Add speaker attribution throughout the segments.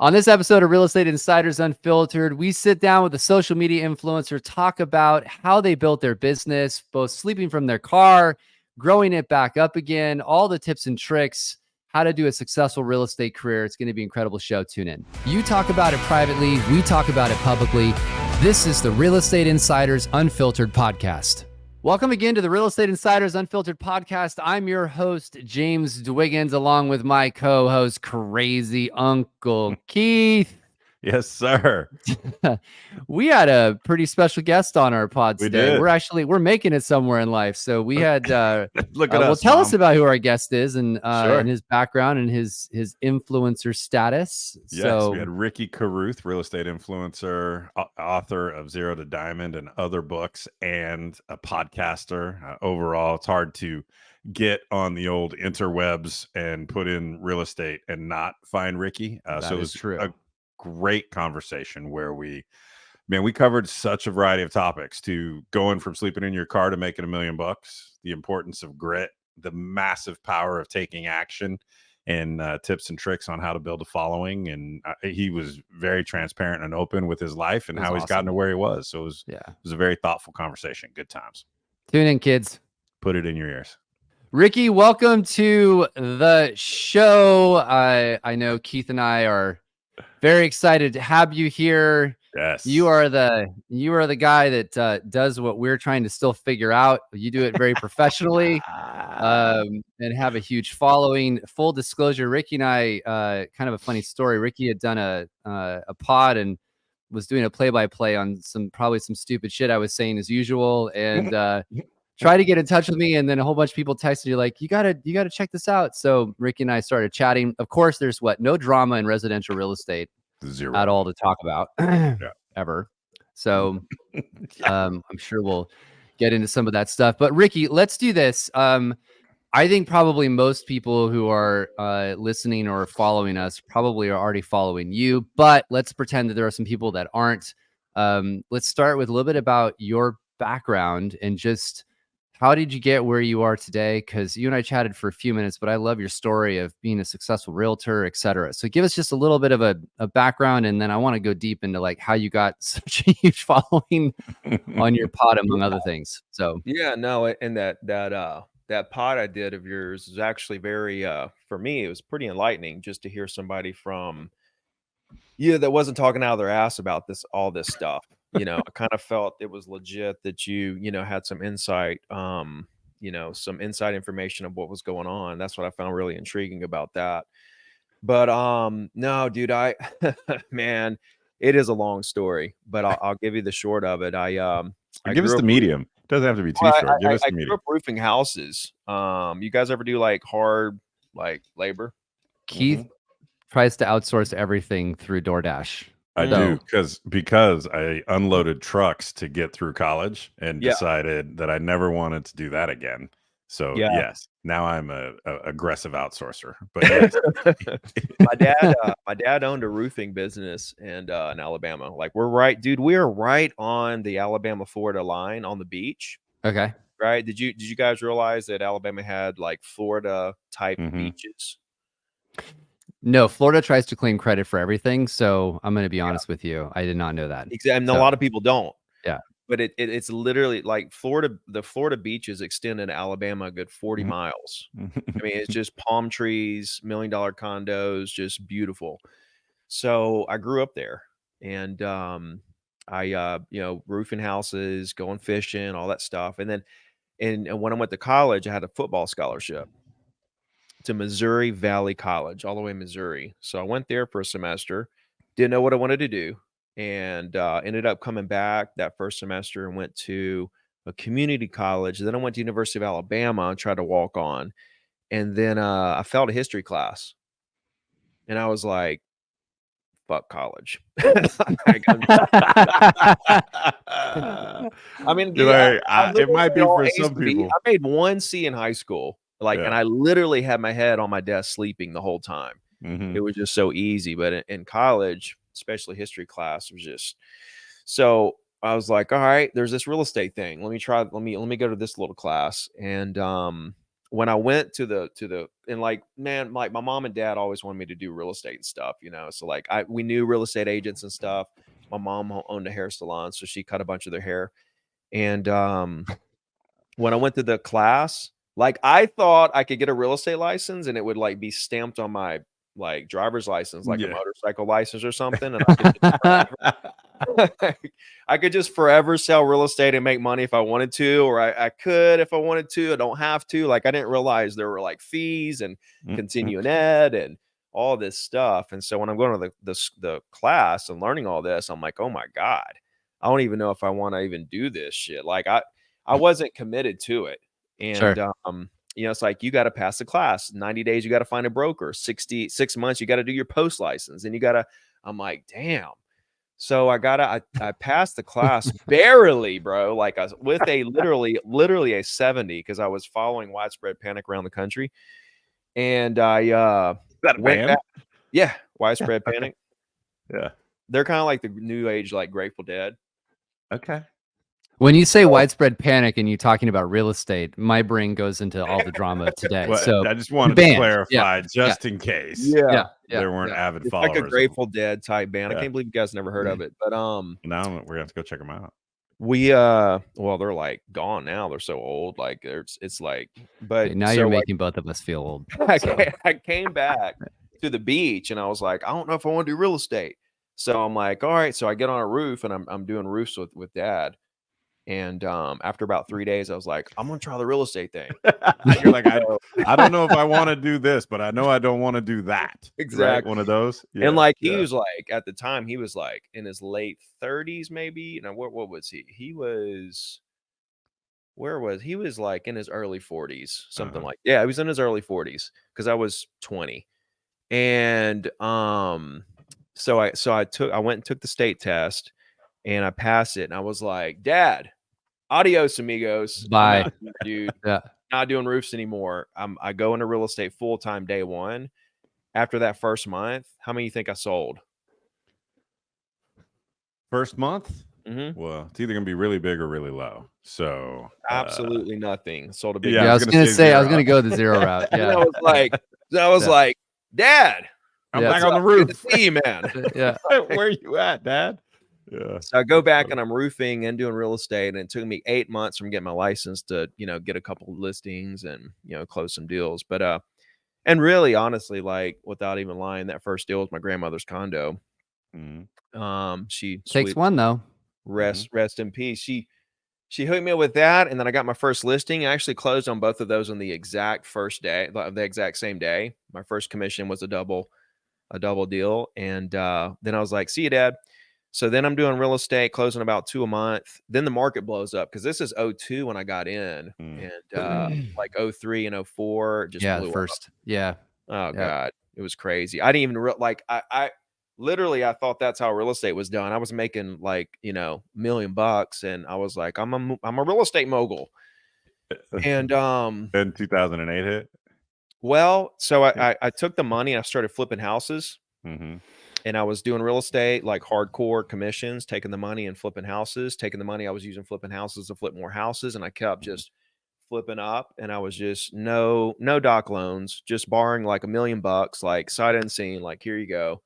Speaker 1: On this episode of Real Estate Insiders Unfiltered, we sit down with a social media influencer, talk about how they built their business, both sleeping from their car, growing it back up again, all the tips and tricks, how to do a successful real estate career. It's going to be an incredible show. Tune in. You talk about it privately, we talk about it publicly. This is the Real Estate Insiders Unfiltered podcast. Welcome again to the Real Estate Insiders Unfiltered podcast. I'm your host, James Dwiggins, along with my co-host, Crazy Uncle Keith.
Speaker 2: Yes, sir.
Speaker 1: We had a pretty special guest on our pod today.
Speaker 2: Did.
Speaker 1: We're making it somewhere in life. So we had,
Speaker 2: Look at us.
Speaker 1: Tell us about who our guest is and
Speaker 2: Sure.
Speaker 1: and his background and his influencer status.
Speaker 2: Yes,
Speaker 1: so
Speaker 2: we had Ricky Carruth, real estate influencer, author of Zero to Diamond and other books, and a podcaster. Overall, it's hard to get on the old interwebs and put in real estate and not find Ricky. So it was
Speaker 1: true.
Speaker 2: A great conversation where we covered such a variety of topics, to going from sleeping in your car to making $1 million, the importance of grit, the massive power of taking action, and tips and tricks on how to build a following. And he was very transparent and open with his life and how he's gotten to where he was. So it was a very thoughtful conversation. Good times.
Speaker 1: Tune in, kids.
Speaker 2: Put it in your ears.
Speaker 1: Ricky, welcome to the show. I know Keith and I are very excited to have you here.
Speaker 2: Yes,
Speaker 1: you are the guy that does what we're trying to still figure out. You do it very professionally, and have a huge following. Full disclosure, Ricky and I, kind of a funny story. Ricky had done a pod and was doing a play-by-play on probably some stupid shit I was saying as usual, and tried to get in touch with me, and then a whole bunch of people texted you like, you gotta check this out. So Ricky and I started chatting. Of course, there's no drama in residential real estate.
Speaker 2: Zero
Speaker 1: at all to talk about ever. So I'm sure we'll get into some of that stuff. But Ricky, let's do this. I think probably most people who are listening or following us probably are already following you, but let's pretend that there are some people that aren't. Let's start with a little bit about your background and just how did you get where you are today? Because you and I chatted for a few minutes, but I love your story of being a successful realtor, et cetera. So give us just a little bit of a background, and then I want to go deep into like how you got such a huge following on your pod, among other things. So
Speaker 3: yeah, no, and that pod I did of yours is actually very for me, it was pretty enlightening just to hear somebody from that wasn't talking out of their ass about all this stuff. I kind of felt it was legit that you had some insight, some inside information of what was going on. That's what I found really intriguing about that. But no, dude, man, it is a long story, but I'll give you the short of it.
Speaker 2: Give us the medium. It doesn't have to be too short. Give us the medium. I grew
Speaker 3: up roofing houses. You guys ever do like hard labor?
Speaker 1: Keith tries to outsource everything through DoorDash.
Speaker 2: I do because I unloaded trucks to get through college and decided that I never wanted to do that again. So yes, now I'm a aggressive outsourcer. But
Speaker 3: yes. my dad owned a roofing business in Alabama. Like we're right on the Alabama-Florida line on the beach.
Speaker 1: Okay.
Speaker 3: Right. Did you guys realize that Alabama had like Florida type beaches?
Speaker 1: No, Florida tries to claim credit for everything. So I'm going to be honest with you. I did not know that.
Speaker 3: Exactly. And a lot of people don't.
Speaker 1: Yeah.
Speaker 3: But it's literally like the Florida beaches extend into Alabama a good 40 miles. I mean, it's just palm trees, $1 million condos, just beautiful. So I grew up there, and I roofing houses, going fishing, all that stuff. And then and when I went to college, I had a football scholarship to Missouri Valley College, all the way in Missouri. So I went there for a semester, didn't know what I wanted to do, and ended up coming back that first semester and went to a community college. Then I went to University of Alabama and tried to walk on. And then I failed a history class. And I was like, fuck college. I mean,
Speaker 2: it might be for some people.
Speaker 3: I made 1 C in high school. And I literally had my head on my desk sleeping the whole time. It was just so easy. But in college, especially history class, was just so I was like, all right, there's this real estate thing. Let me go to this little class. And when I went to the and like, man, like my mom and dad always wanted me to do real estate and stuff, you know. So like we knew real estate agents and stuff. My mom owned a hair salon, so she cut a bunch of their hair. And when I went to the class, like I thought I could get a real estate license and it would like be stamped on my like driver's license, like a motorcycle license or something. And I could just forever sell real estate and make money if I wanted to, or I could if I wanted to. I don't have to. Like I didn't realize there were like fees and continuing ed and all this stuff. And so when I'm going to the class and learning all this, I'm like, oh my God, I don't even know if I want to even do this shit. Like I wasn't committed to it. And
Speaker 1: Sure.
Speaker 3: you know, it's like you got to pass the class. 90 days, you got to find a broker. 6 months, you got to do your post license. And you got to, I'm like, damn. So I passed the class barely, bro. Like I was with a literally a 70 because I was following widespread panic around the country. And I went back. Yeah, widespread panic.
Speaker 2: Yeah.
Speaker 3: They're kind of like the new age, like Grateful Dead.
Speaker 2: Okay.
Speaker 1: When you say widespread panic and you're talking about real estate, my brain goes into all the drama of today.
Speaker 2: Well,
Speaker 1: so
Speaker 2: I just wanted to clarify just in case.
Speaker 3: Yeah.
Speaker 2: There weren't avid followers.
Speaker 3: Like a Grateful Dead type band. I can't believe you guys never heard of it. But
Speaker 2: now we're gonna have to go check them out.
Speaker 3: We well, they're like gone now. They're so old. Like it's like, but
Speaker 1: okay, now you're making both of us feel old.
Speaker 3: I came back to the beach and I was like, I don't know if I want to do real estate. So I'm like, all right. So I get on a roof and I'm doing roofs with dad. And after about 3 days, I was like, I'm gonna try the real estate thing.
Speaker 2: You're like, I don't know if I want to do this, but I know I don't want to do that.
Speaker 3: Exactly.
Speaker 2: Right? One of those.
Speaker 3: Yeah, and like he was like, at the time, he was like in his late 30s, maybe. Now, what was he? He was he was like in his early 40s, something like. Yeah, he was in his early 40s because I was 20. And so I went and took the state test and I passed it, and I was like, Dad, adios amigos,
Speaker 1: bye,
Speaker 3: dude. Not doing roofs anymore. I go into real estate full-time day one. After that first month, how many you think I sold?
Speaker 2: First month? Well, it's either gonna be really big or really low. So
Speaker 3: absolutely nothing. Sold a big.
Speaker 1: Yeah, I was gonna say I was gonna go the zero route. Yeah,
Speaker 3: I was like, Dad,
Speaker 2: I'm back on the roof.
Speaker 3: Good to see you, man.
Speaker 2: Yeah, where are you at, Dad? Yeah.
Speaker 3: So I go back and I'm roofing and doing real estate, and it took me 8 months from getting my license to, you know, get a couple of listings and, you know, close some deals. But and really, honestly, like without even lying, that first deal was my grandmother's condo. She
Speaker 1: takes one though.
Speaker 3: Rest in peace. She hooked me up with that, and then I got my first listing. I actually closed on both of those on the exact first day, the exact same day. My first commission was a double deal, and then I was like, "See you, Dad." So then I'm doing real estate, closing about 2 a month. Then the market blows up because this is 02 when I got in, and like 03 and 04 just blew up.
Speaker 1: Yeah.
Speaker 3: Oh God, it was crazy. I didn't even like I literally I thought that's how real estate was done. I was making like, you know, $1 million, and I was like, I'm a real estate mogul. And
Speaker 2: then 2008 hit.
Speaker 3: Well, so I took the money and I started flipping houses. And I was doing real estate, like hardcore commissions, taking the money and flipping houses, taking the money I was using flipping houses to flip more houses. And I kept just flipping up, and I was just no doc loans, just borrowing like $1 million, like sight unseen, like, here you go.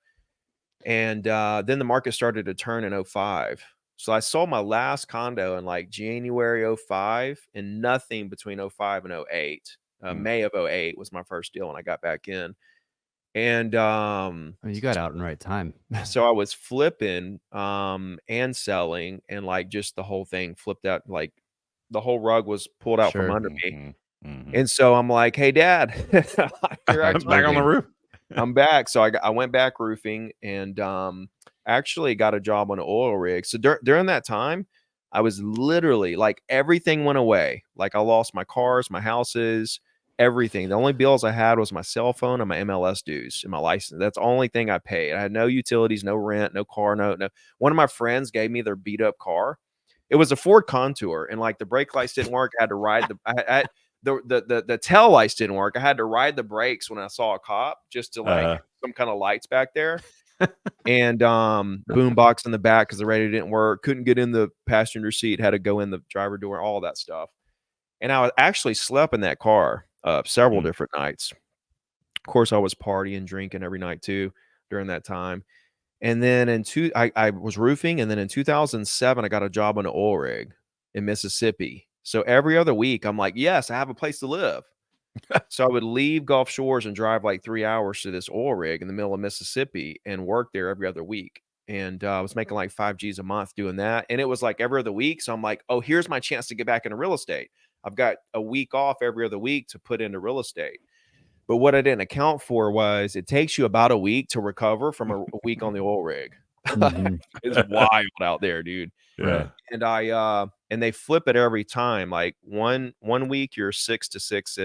Speaker 3: And then the market started to turn in 05. So I sold my last condo in like January 05, and nothing between 05 and 08. May of 08 was my first deal when I got back in. And
Speaker 1: you got out in the right time.
Speaker 3: So I was flipping and selling, and like just the whole thing flipped out, like the whole rug was pulled out from under me. And so I'm like, hey, Dad,
Speaker 2: I'm back on the roof.
Speaker 3: I'm back. So I went back roofing, and actually got a job on an oil rig. So during that time, I was literally like, everything went away. Like I lost my cars, my houses, everything. The only bills I had was my cell phone and my MLS dues and my license. That's the only thing I paid. I had no utilities, no rent, no car, no. One of my friends gave me their beat up car. It was a Ford Contour, and like the brake lights didn't work. I had to ride the tail lights didn't work. I had to ride the brakes when I saw a cop just to like some kind of lights back there. And boombox in the back because the radio didn't work. Couldn't get in the passenger seat. Had to go in the driver door. All that stuff. And I actually slept in that car. several different nights. Of course, I was partying, drinking every night too during that time. And then I was roofing, and then in 2007, I got a job on an oil rig in Mississippi. So every other week, I'm like, yes, I have a place to live. So I would leave Gulf Shores and drive like 3 hours to this oil rig in the middle of Mississippi and work there every other week. And I was making like 5 G's a month doing that. And it was like every other week. So I'm like, oh, here's my chance to get back into real estate. I've got a week off every other week to put into real estate. But what I didn't account for was it takes you about a week to recover from a week on the oil rig. It's wild out there, dude.
Speaker 2: Yeah.
Speaker 3: And they flip it every time. Like one week you're 6 to 6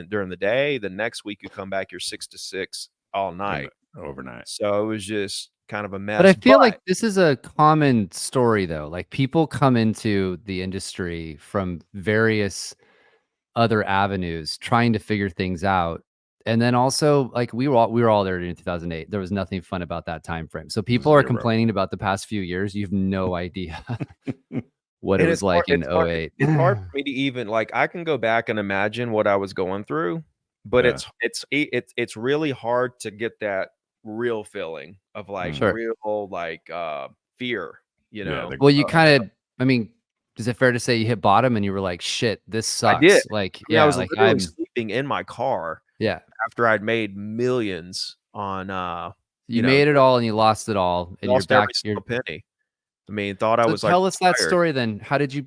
Speaker 3: during the day. The next week you come back, you're 6 to 6 all night.
Speaker 2: Overnight.
Speaker 3: So it was just kind of a mess.
Speaker 1: But I feel like this is a common story though. Like people come into the industry from various other avenues trying to figure things out. And then also, like we were all there in 2008. There was nothing fun about that time frame. So people are complaining about the past few years. You have no idea what it was like in 08.
Speaker 3: It's hard for me to even like. I can go back and imagine what I was going through, but it's really hard to get that real feeling of like real like fear. You know.
Speaker 1: Well, you kind of. I mean, is it fair to say you hit bottom and you were like, "Shit, this sucks."
Speaker 3: I did.
Speaker 1: Like,
Speaker 3: I was like, literally sleeping in my car.
Speaker 1: Yeah.
Speaker 3: After I'd made millions on
Speaker 1: you made it all and you lost it all and
Speaker 3: lost
Speaker 1: you're back
Speaker 3: every penny. I mean, thought I was like,
Speaker 1: tell us that story then. How did you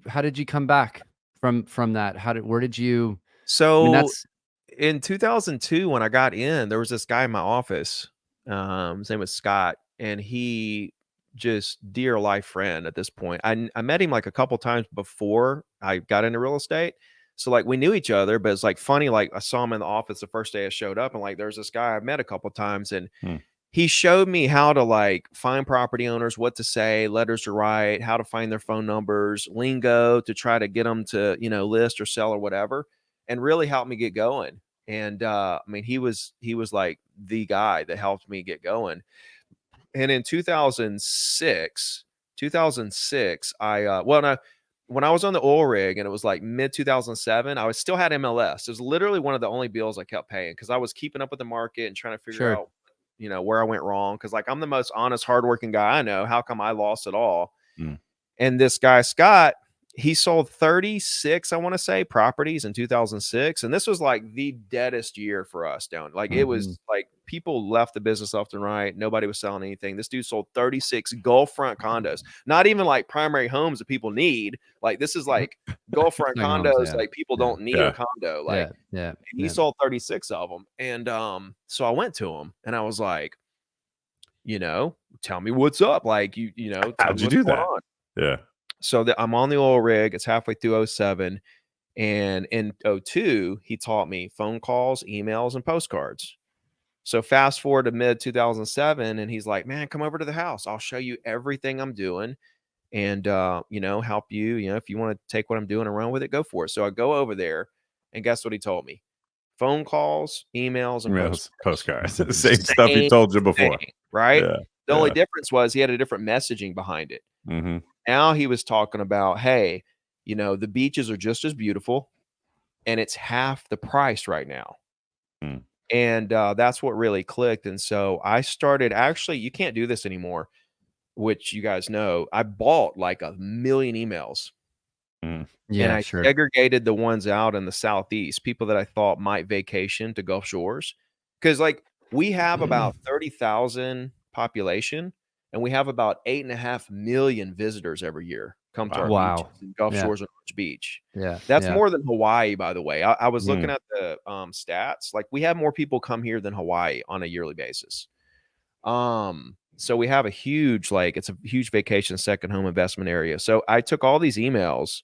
Speaker 1: come back from that? Where did you
Speaker 3: in 2002 when I got in, there was this guy in my office. His name was Scott, and he just dear life friend at this point. I met him like a couple times before I got into real estate. So like we knew each other, but it's like funny. Like I saw him in the office the first day I showed up, and like there's this guy I've met a couple times, and he showed me how to like find property owners, what to say, letters to write, how to find their phone numbers, lingo to try to get them to list or sell or whatever, and really helped me get going. And I mean, he was like the guy that helped me get going. And in 2006, when I was on the oil rig and it was like mid 2007, I still had MLS. It was literally one of the only bills I kept paying because I was keeping up with the market and trying to figure out, where I went wrong. Cause like I'm the most honest, hardworking guy I know. How come I lost it all? And this guy, Scott, he sold 36, I want to say, properties in 2006. And this was like the deadest year for us down. Like it was like people left the business left and right. Nobody was selling anything. This dude sold 36 Gulf front condos, not even like primary homes that people need. Like this is like Gulf front condos. Like people don't need a condo. Like, and he sold 36 of them. And so I went to him and I was like, tell me what's up. Like,
Speaker 2: how'd you do that? Yeah.
Speaker 3: So I'm on the oil rig. It's halfway through 07. And in 02, he taught me phone calls, emails, and postcards. So fast forward to mid 2007, and he's like, man, come over to the house. I'll show you everything I'm doing and, help you. If you want to take what I'm doing and run with it, go for it. So I go over there, and guess what he told me? Phone calls, emails, and
Speaker 2: postcards. Same stuff he told you before.
Speaker 3: Right? Yeah. The only difference was he had a different messaging behind it. Now he was talking about, hey, the beaches are just as beautiful and it's half the price right now. And that's what really clicked. And so I started, actually, you can't do this anymore, which you guys know. I bought like 1 million emails. And I segregated the ones out in the Southeast, people that I thought might vacation to Gulf Shores. Because like we have about 30,000 population. And we have about 8.5 million visitors every year come to our beaches in Gulf Shores and Orange Beach. That's more than Hawaii, by the way. I was looking at the stats. Like we have more people come here than Hawaii on a yearly basis. So we have a huge, it's a huge vacation, second home investment area. So I took all these emails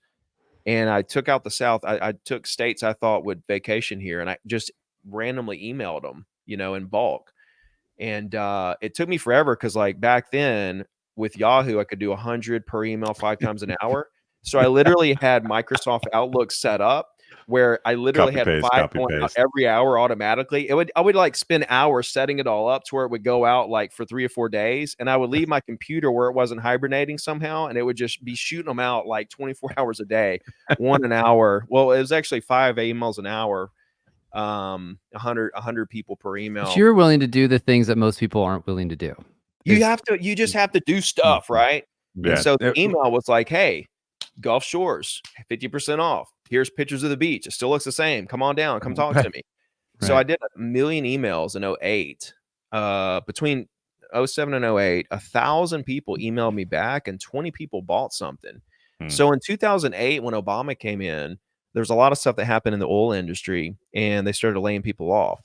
Speaker 3: and I took out the South. I took states I thought would vacation here, and I just randomly emailed them, in bulk. And it took me forever because like back then with Yahoo, I could do 100 per email 5 times an hour. So I literally had Microsoft Outlook set up where I literally had 5 going out every hour automatically. I would like spend hours setting it all up to where it would go out like for 3 or 4 days. And I would leave my computer where it wasn't hibernating somehow. And it would just be shooting them out like 24 hours a day, 1 an hour. Well, it was actually 5 emails an hour. 100 people per email.
Speaker 1: But you're willing to do the things that most people aren't willing to do.
Speaker 3: You just have to do stuff, right?
Speaker 2: Yeah.
Speaker 3: And so the email was like, hey, Gulf Shores, 50% off. Here's pictures of the beach. It still looks the same. Come on down. Come talk to me. So I did 1 million emails in 08. Between 07 and 08, 1,000 people emailed me back and 20 people bought something. So in 2008, when Obama came in, there's a lot of stuff that happened in the oil industry and they started laying people off.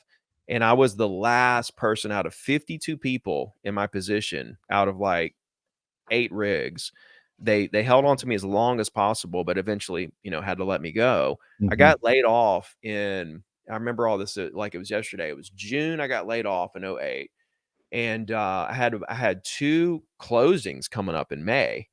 Speaker 3: And I was the last person out of 52 people in my position out of like 8 rigs. They held on to me as long as possible, but eventually, had to let me go. I got laid off I remember all this like it was yesterday. It was June. I got laid off in 08. And I had 2 closings coming up in May.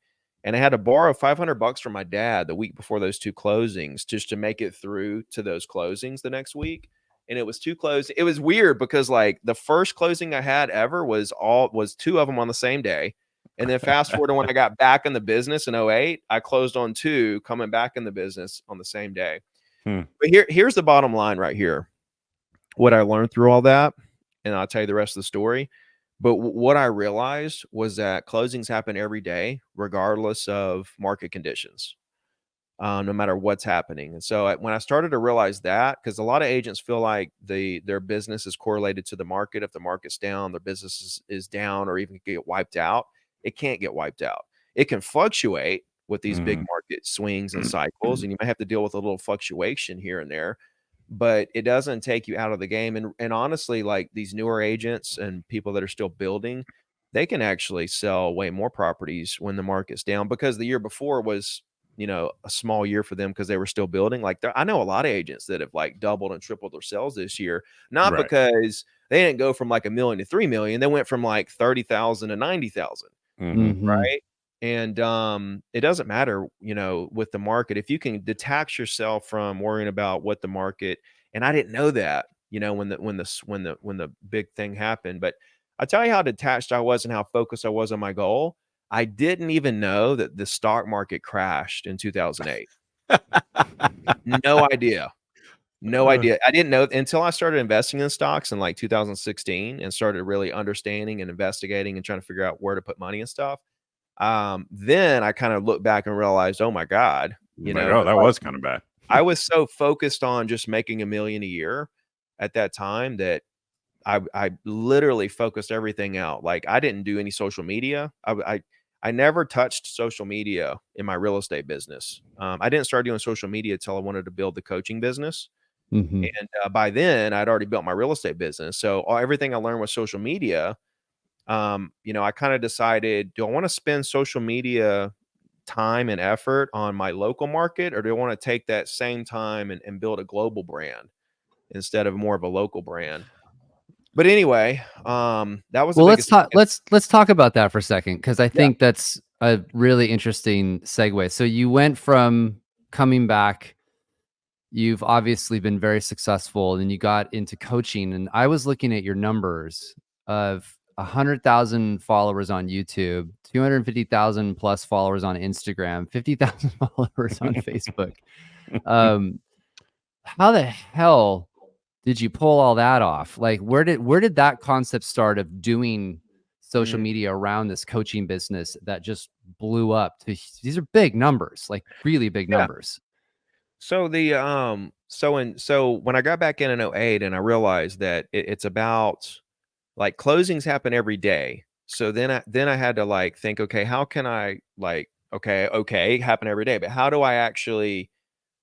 Speaker 3: And I had to borrow $500 from my dad the week before those 2 closings just to make it through to those closings the next week. And it was 2 closings. It was weird because like the first closing I had ever was 2 of them on the same day. And then fast forward to when I got back in the business in 08, I closed on 2 coming back in the business on the same day. But here's the bottom line right here. What I learned through all that, and I'll tell you the rest of the story. But what I realized was that closings happen every day, regardless of market conditions, no matter what's happening. And so when I started to realize that, because a lot of agents feel like their business is correlated to the market. If the market's down, their business is down or even get wiped out. It can't get wiped out. It can fluctuate with these big market swings and cycles, and you might have to deal with a little fluctuation here and there. But it doesn't take you out of the game. And honestly, like these newer agents and people that are still building, they can actually sell way more properties when the market's down, because the year before was, a small year for them because they were still building. Like I know a lot of agents that have like doubled and tripled their sales this year, not because they didn't go from like 1 million to 3 million. They went from like 30,000 to 90,000. Right. And it doesn't matter, with the market, if you can detach yourself from worrying about what the market. And I didn't know that, when the big thing happened. But I tell you how detached I was and how focused I was on my goal. I didn't even know that the stock market crashed in 2008. No idea. No idea. I didn't know until I started investing in stocks in like 2016 and started really understanding and investigating and trying to figure out where to put money and stuff. Then I kind of looked back and realized, oh my God,
Speaker 2: that was kind of bad.
Speaker 3: I was so focused on just making $1 million a year at that time that I literally focused everything out. Like I didn't do any social media. I never touched social media in my real estate business. I didn't start doing social media until I wanted to build the coaching business. And by then I'd already built my real estate business. So everything I learned with social media, I kind of decided, do I want to spend social media time and effort on my local market, or do I want to take that same time and build a global brand instead of more of a local brand? But anyway, that was
Speaker 1: let's talk about that for a second, because I think that's a really interesting segue. So you went from coming back, you've obviously been very successful, and you got into coaching. And I was looking at your numbers of 100,000 followers on YouTube, 250,000 plus followers on Instagram, 50,000 followers on Facebook. How the hell did you pull all that off? Like, where did that concept start of doing social media around this coaching business that just blew up? These are big numbers, like really big numbers.
Speaker 3: So so when I got back in 08 and I realized that it's about like closings happen every day. So then I had to like think, okay, how can I like, okay, happen every day, but how do I actually,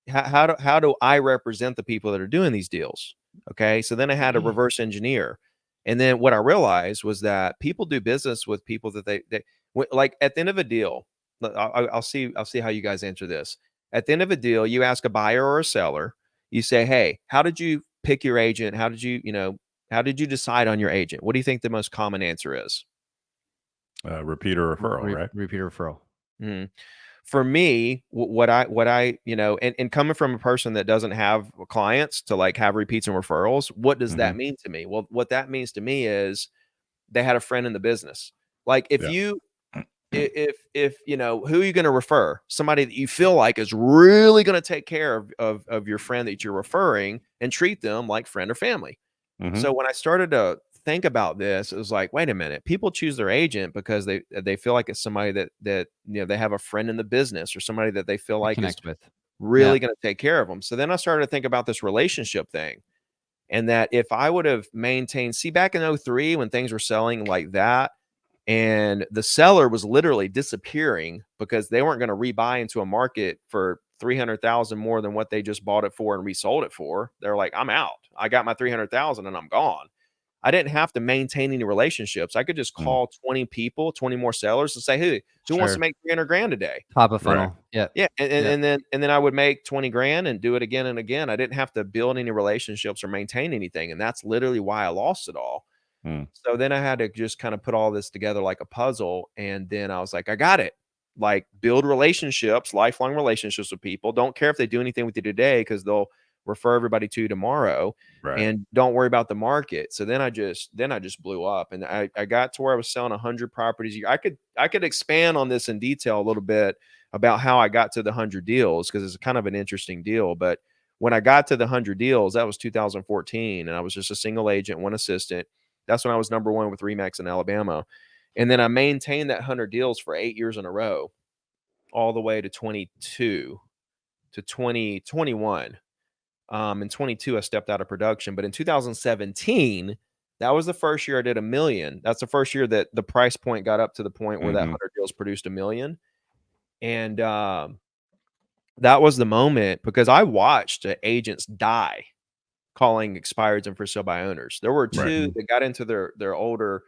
Speaker 3: how do I represent the people that are doing these deals? Okay. So then I had to reverse engineer. And then what I realized was that people do business with people that they like at the end of a deal. I'll see how you guys answer this. At the end of a deal, you ask a buyer or a seller, you say, hey, how did you pick your agent? How did you decide on your agent? What do you think the most common answer is?
Speaker 2: Repeater referral, right?
Speaker 1: Repeater referral.
Speaker 3: For me, what I, and coming from a person that doesn't have clients to like have repeats and referrals, what does that mean to me? Well, what that means to me is they had a friend in the business. Like if if you know, who are you going to refer? Somebody that you feel like is really going to take care of your friend that you're referring and treat them like friend or family. So when I started to think about this, it was like, wait a minute, people choose their agent because they feel like it's somebody that you know, they have a friend in the business or somebody that they feel like is
Speaker 1: Connect with.
Speaker 3: really going to take care of them. So then I started to think about this relationship thing, and that if I would have maintained, see, back in 03 when things were selling like that, and the seller was literally disappearing because they weren't going to rebuy into a market for 300,000 more than what they just bought it for and resold it for. They're like, I'm out. I got my 300,000 and I'm gone. I didn't have to maintain any relationships. I could just call 20 people, 20 more sellers, and say, "Hey, who wants to make 300 grand today?"
Speaker 1: Top of funnel.
Speaker 2: Right.
Speaker 1: Yeah.
Speaker 3: Yeah, and then I would make 20 grand and do it again and again. I didn't have to build any relationships or maintain anything, and that's literally why I lost it all. So then I had to just kind of put all this together like a puzzle, and then I was like, I got it. Like, build relationships, lifelong relationships with people. Don't care if they do anything with you today because they'll refer everybody to you tomorrow.
Speaker 2: Right.
Speaker 3: And don't worry about the market. So then I just blew up, and I got to where I was selling 100 properties a year. I could expand on this in detail a little bit about how I got to the 100 deals, because it's kind of an interesting deal. But when I got to the 100 deals, that was 2014, and I was just a single agent, one assistant. That's when I was number one with Remax in Alabama. And then I maintained that 100 deals for 8 years in a row, all the way to 22 to 2021. In 22, I stepped out of production. But in 2017, that was the first year I did $1 million. That's the first year that the price point got up to the point where that 100 deals produced $1 million. And that was the moment, because I watched agents die calling expireds and for sale by owners. There were two that got into their older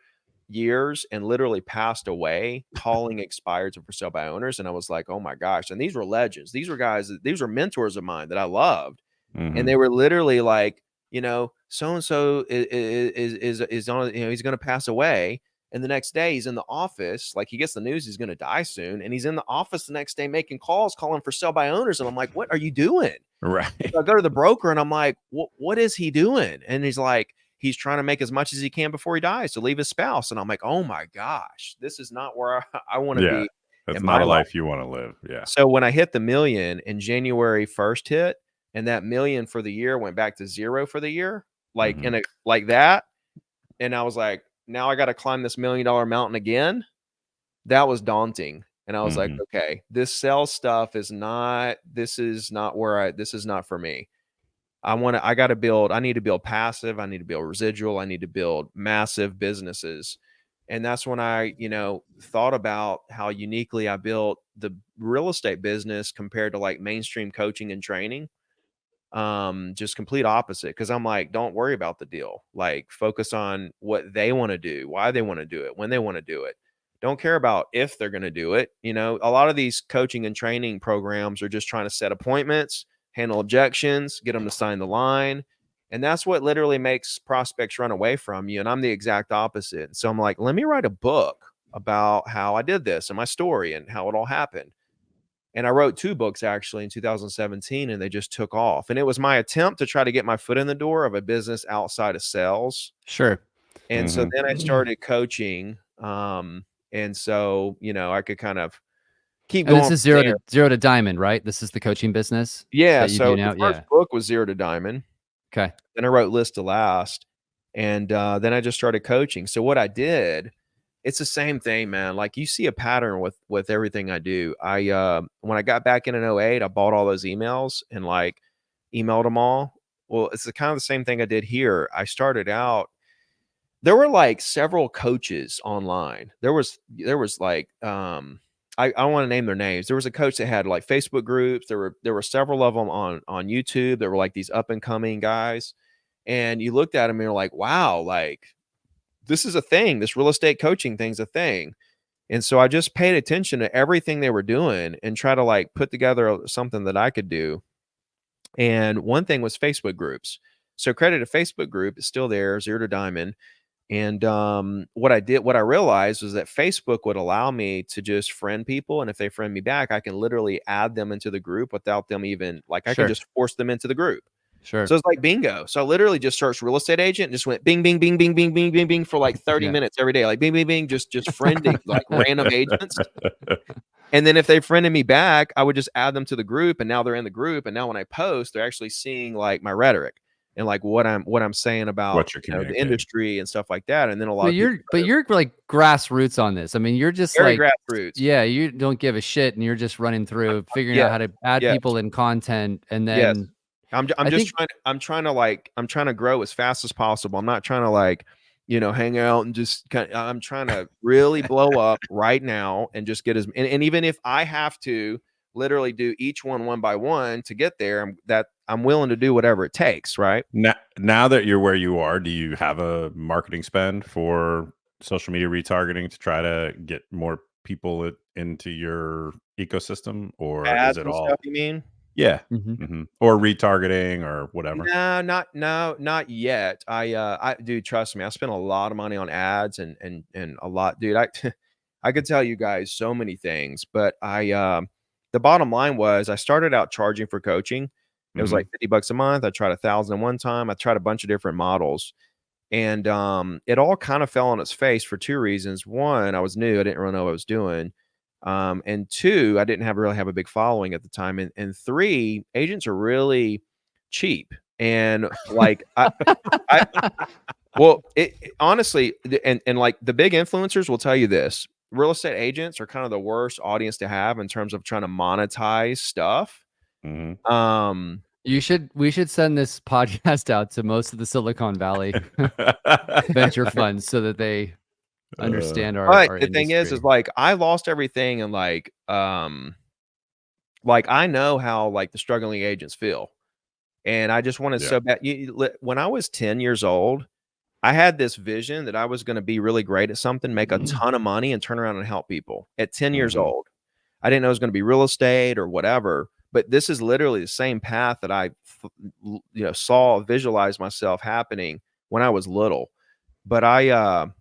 Speaker 3: years and literally passed away calling expireds and for sale by owners. And I was like, oh my gosh. And these were legends. These were guys, these were mentors of mine that I loved. And they were literally like, you know, so-and-so is on, you know, he's going to pass away. And the next day he's in the office, like he gets the news he's going to die soon. And he's in the office the next day making calls, calling for sale by owners. And I'm like, what are you doing?
Speaker 2: Right.
Speaker 3: So I go to the broker and I'm like, what is he doing? And he's like, he's trying to make as much as he can before he dies to leave his spouse. And I'm like, oh my gosh, this is not where I want to be.
Speaker 2: That's not a life you want to live. Yeah.
Speaker 3: So when I hit the $1 million and January 1st hit, and that $1 million for the year went back to 0 for the year, like in a like that. And I was like, now I got to climb this $1 million mountain again. That was daunting. And I was like, okay, this sales stuff is not, this is not for me. I need to build passive. I need to build residual. I need to build massive businesses. And that's when I, you know, thought about how uniquely I built the real estate business compared to like mainstream coaching and training. Just complete opposite. Cause I'm like, don't worry about the deal. Like, focus on what they want to do, why they want to do it, when they want to do it. Don't care about if they're going to do it. You know, a lot of these coaching and training programs are just trying to set appointments, handle objections, get them to sign the line. And that's what literally makes prospects run away from you. And I'm the exact opposite. So I'm like, let me write a book about how I did this and my story and how it all happened. And I wrote 2 books actually in 2017, and they just took off. And it was my attempt to try to get my foot in the door of a business outside of sales.
Speaker 1: Sure.
Speaker 3: And so then I started coaching. And so, you know, I could kind of keep going.
Speaker 1: This is zero to diamond, right? This is the coaching business.
Speaker 3: Yeah. So the first book was 0 to diamond.
Speaker 1: Okay.
Speaker 3: Then I wrote List to Last. And then I just started coaching. So what I did, it's the same thing, man. Like, you see a pattern with everything I do. When I got back in 08, I bought all those emails and like emailed them all. Well, it's kind of the same thing I did here. I started out, there were like several coaches online. There was like, I don't want to name their names. There was a coach that had like Facebook groups. There were several of them on YouTube. There were like these up and coming guys. And you looked at them and you're like, wow, like, this is a thing. This real estate coaching thing's a thing. And so I just paid attention to everything they were doing and try to like put together something that I could do. And one thing was Facebook groups. So credit a Facebook group, it's still there, 0 to diamond. And what I realized was that Facebook would allow me to just friend people. And if they friend me back, I can literally add them into the group without them even, like, I can just force them into the group.
Speaker 1: Sure.
Speaker 3: So it's like bingo. So I literally just searched real estate agent and just went bing, bing, bing, bing, bing, bing, bing, bing for like 30 minutes every day. Like bing, bing, bing, just friending like random agents. And then if they friended me back, I would just add them to the group, and now they're in the group. And now when I post, they're actually seeing like my rhetoric and like what I'm saying about
Speaker 2: What you're
Speaker 3: the industry and stuff like that. And then a lot
Speaker 1: but you're like grassroots on this. I mean, you're just
Speaker 3: very
Speaker 1: like
Speaker 3: grassroots.
Speaker 1: Yeah, you don't give a shit, and you're just running through figuring out how to add people in content, and then
Speaker 3: I'm trying to grow as fast as possible. I'm not trying to like, hang out and just I'm trying to really blow up right now and just get and even if I have to literally do each one by one to get there, I'm willing to do whatever it takes. Right
Speaker 2: now that you're where you are, do you have a marketing spend for social media retargeting to try to get more people into your ecosystem, or
Speaker 3: ads
Speaker 2: is it
Speaker 3: and
Speaker 2: all
Speaker 3: stuff, you mean?
Speaker 2: Yeah. Or retargeting or whatever?
Speaker 3: No, not yet. Dude, trust me, I spent a lot of money on ads and a lot, dude. I could tell you guys so many things, but the bottom line was I started out charging for coaching. It was like $50 a month. I tried 1,000 one time. I tried a bunch of different models, and it all kind of fell on its face for two reasons. One, I was new. I didn't really know what I was doing. And two, I didn't really have a big following at the time. And three, agents are really cheap. And like, honestly, and like the big influencers will tell you this, real estate agents are kind of the worst audience to have in terms of trying to monetize stuff.
Speaker 1: we should send this podcast out to most of the Silicon Valley venture funds so that they understand our
Speaker 3: the
Speaker 1: industry.
Speaker 3: thing is like I lost everything, and like I know how like the struggling agents feel, and I just wanted so bad. When I was 10 years old, I had this vision that I was going to be really great at something, make a ton of money, and turn around and help people. At 10 years old, I didn't know it was going to be real estate or whatever, but this is literally the same path that I visualized myself happening when I was little. But I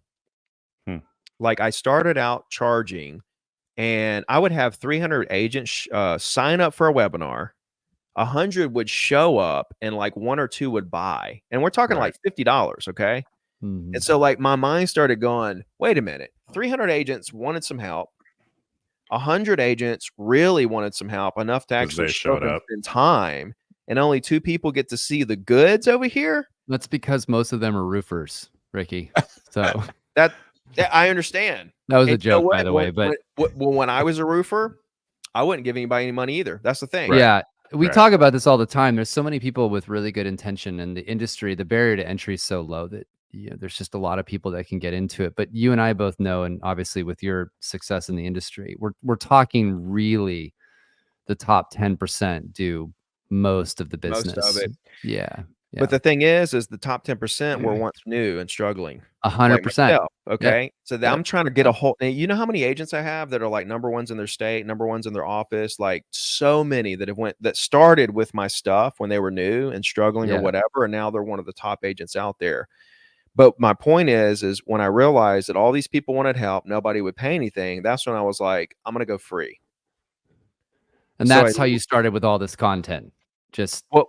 Speaker 3: started out charging, and I would have 300 agents sign up for a webinar. 100 would show up, and like one or two would buy. And we're talking like $50, okay? And so like my mind started going, wait a minute, 300 agents wanted some help. 100 agents really wanted some help, enough to actually show up and spend time, and only 2 people get to see the goods over here.
Speaker 1: That's because most of them are roofers, Ricky. So
Speaker 3: that I understand.
Speaker 1: That was a joke, by the way. But
Speaker 3: when I was a roofer, I wouldn't give anybody any money either. That's the thing.
Speaker 1: Yeah. We talk about this all the time. There's so many people with really good intention, and the industry, the barrier to entry is so low that there's just a lot of people that can get into it. But you and I both know, and obviously with your success in the industry, we're talking really the top 10% do most of the business.
Speaker 3: Most of it.
Speaker 1: Yeah.
Speaker 3: But the thing is the top 10% were once new and struggling.
Speaker 1: 100%.
Speaker 3: Okay. So I'm trying to get a whole, you know how many agents I have that are like number ones in their state, number ones in their office, like so many that started with my stuff when they were new and struggling or whatever. And now they're one of the top agents out there. But my point is when I realized that all these people wanted help, nobody would pay anything. That's when I was like, I'm going to go free.
Speaker 1: And that's how you started with all this content.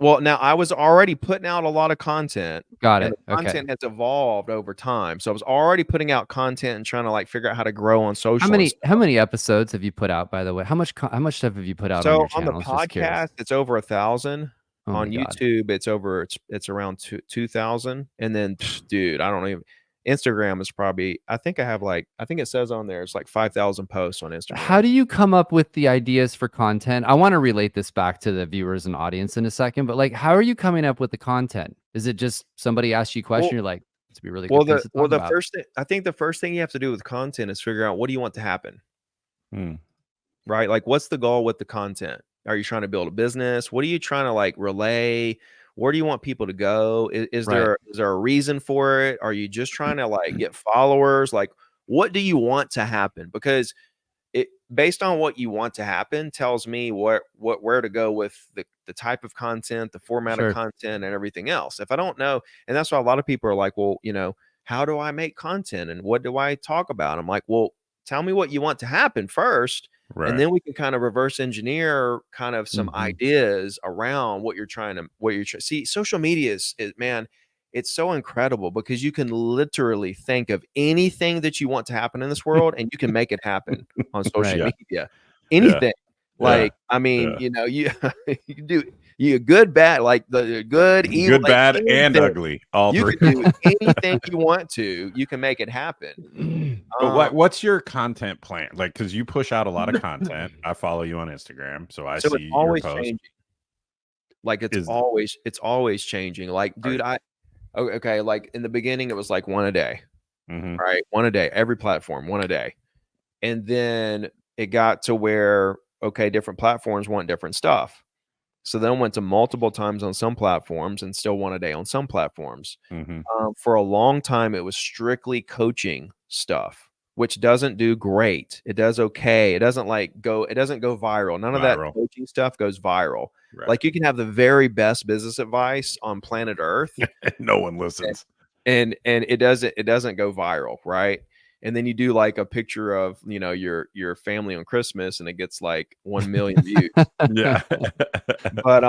Speaker 3: Well, now I was already putting out a lot of content.
Speaker 1: Got it.
Speaker 3: The content has evolved over time. So I was already putting out content and trying to like figure out how to grow on social.
Speaker 1: How many episodes have you put out, by the way? How much stuff have you put out on your channel?
Speaker 3: On the podcast, it's over 1,000. On YouTube, it's around 2,000. And then, dude, I don't even. Instagram is probably, I think it says on there, it's like 5,000 posts on Instagram.
Speaker 1: How do you come up with the ideas for content? I want to relate this back to the viewers and audience in a second, but like, how are you coming up with the content? Is it just somebody asks you a question, you're like, it's be really good.
Speaker 3: I think the first thing you have to do with content is figure out what do you want to happen? Right? Like, what's the goal with the content? Are you trying to build a business? What are you trying to like relay? Where do you want people to go? Is there a reason for it? Are you just trying to like get followers? Like, what do you want to happen? Because it based on what you want to happen tells me where to go with the type of content, the format of content, and everything else. If I don't know, and that's why a lot of people are like, well, how do I make content and what do I talk about? I'm like, well, tell me what you want to happen first,
Speaker 2: Right.
Speaker 3: And then we can kind of reverse engineer kind of some ideas around what you're trying to see. Social media is man, it's so incredible because you can literally think of anything that you want to happen in this world and you can make it happen on social
Speaker 1: Right.
Speaker 3: media. Anything. Like, I mean,
Speaker 2: Yeah.
Speaker 3: you know, you you can do you good, bad, like the good, evil,
Speaker 2: Good,
Speaker 3: like
Speaker 2: bad, and
Speaker 3: anything.
Speaker 2: ugly. All
Speaker 3: You
Speaker 2: three.
Speaker 3: can do anything you want to. You can make it happen.
Speaker 2: But what's your content plan? Like, because you push out a lot of content. I follow you on Instagram, so I
Speaker 3: So it's
Speaker 2: see your
Speaker 3: always
Speaker 2: posts.
Speaker 3: changing. Like it's
Speaker 2: Is
Speaker 3: always changing. Like, dude, okay, like in the beginning it was like one a day. Right? One a day, every platform, one a day. And then it got to where okay, different platforms want different stuff. So then went to multiple times on some platforms and still one a day on some platforms. For a long time, it was strictly coaching stuff, which doesn't do great. It does okay. It doesn't it doesn't go viral. None of that coaching stuff goes viral.
Speaker 2: Right.
Speaker 3: Like you can have the very best business advice on planet Earth.
Speaker 2: No one listens.
Speaker 3: And it doesn't go viral, right? And then you do like a picture of, you know, your family on Christmas and it gets like 1 million views.
Speaker 2: Yeah.
Speaker 3: But